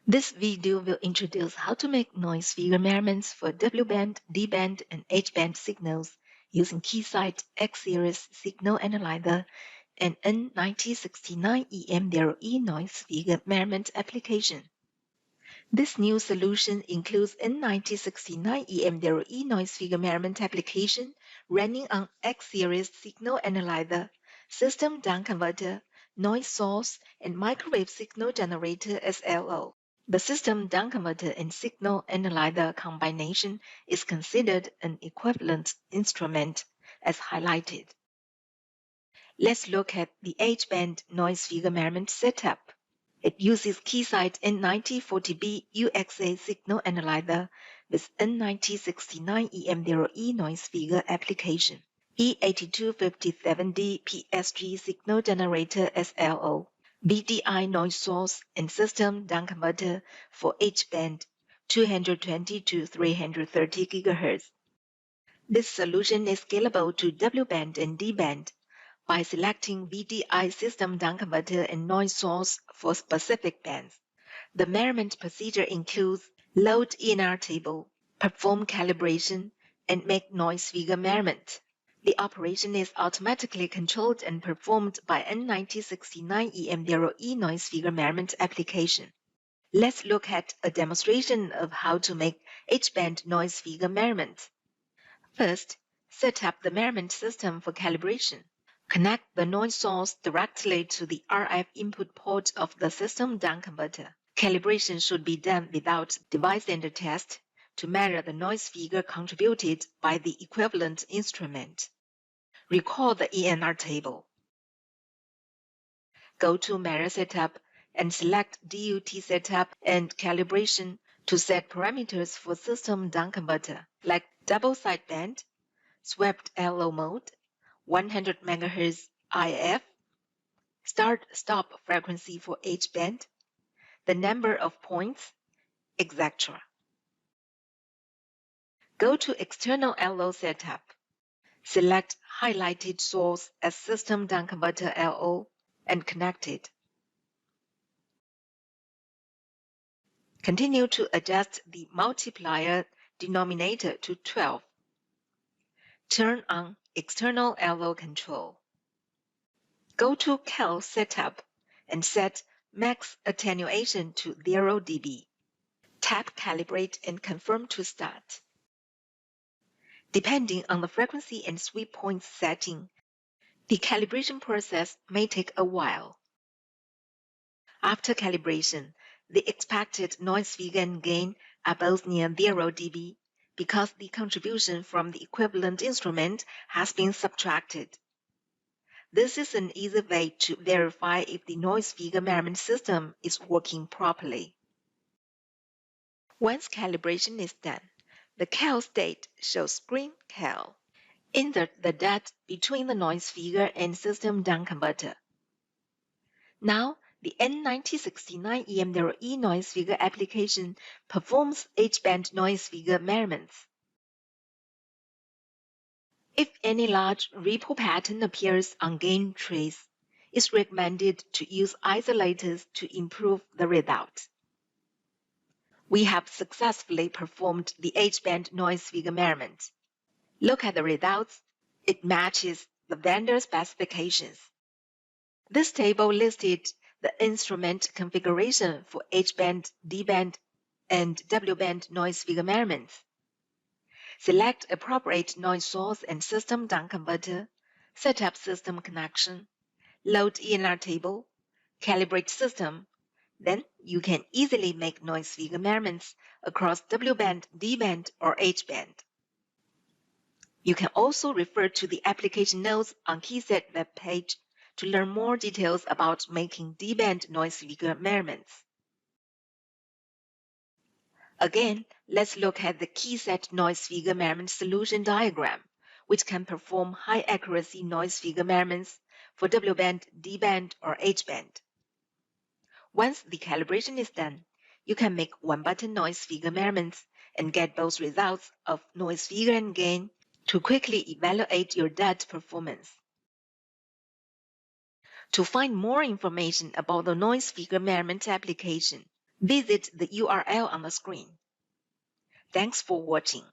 This video will introduce how to make noise figure measurements for W-band, D-band, and H-band signals using Keysight X-Series signal analyzer and N9069EM0E noise figure measurement application. This new solution includes N9069EM0E noise figure measurement application running on X-Series signal analyzer, system downconverter, noise source, and microwave signal generator SLO. The system downconverter and signal analyzer combination is considered an equivalent instrument, as highlighted. Let's look at the H-band noise figure measurement setup. It uses Keysight N9040B UXA signal analyzer with N9069EM0E noise figure application, E8257D PSG signal generator SLO, VDI noise source and system downconverter for H-band 220 to 330 GHz. This solution is scalable to W-band and D-band by selecting VDI system downconverter and noise source for specific bands. The measurement procedure includes load ENR table, perform calibration, and make noise figure measurement. The operation is automatically controlled and performed by N9069EM0E noise figure measurement application. Let's look at a demonstration of how to make H-band noise figure measurement. First, set up the measurement system for calibration. Connect the noise source directly to the RF input port of the system downconverter. Calibration should be done without device enter test to measure the noise figure contributed by the equivalent instrument. Recall the ENR table. Go to Measure Setup and select DUT Setup and Calibration to set parameters for system downconverter, like double sideband, swept LO mode, 100 MHz IF, start-stop frequency for H-band, the number of points, etc. Go to External LO Setup. Select highlighted source as system downconverter LO and connect it. Continue to adjust the multiplier denominator to 12. Turn on External LO control. Go to Cal Setup and set max attenuation to 0 dB. Tap Calibrate and confirm to start. Depending on the frequency and sweep point setting, the calibration process may take a while. After calibration, the expected noise figure and gain are both near 0 dB because the contribution from the equivalent instrument has been subtracted. This is an easy way to verify if the noise figure measurement system is working properly. Once calibration is done, the Cal state shows green Cal. Insert the dot between the noise figure and system downconverter. Now, the N9069EM0E noise figure application performs H-band noise figure measurements. If any large ripple pattern appears on gain trace, it's recommended to use isolators to improve the result. We have successfully performed the H-band noise figure measurement. Look at the results. It matches the vendor specifications. This table listed the instrument configuration for H-band, D-band, and W-band noise figure measurements. Select appropriate noise source and system downconverter, set up system connection, load ENR table, calibrate system. Then you can easily make noise figure measurements across W-band, D-band, or H-band. You can also refer to the application notes on Keysight web page to learn more details about making D-band noise figure measurements. Again, let's look at the Keysight noise figure measurement solution diagram, which can perform high accuracy noise figure measurements for W-band, D-band, or H-band. Once the calibration is done, you can make one-button noise figure measurements and get both results of noise figure and gain to quickly evaluate your DUT performance. To find more information about the noise figure measurement application, Visit the URL on the screen. Thanks for watching.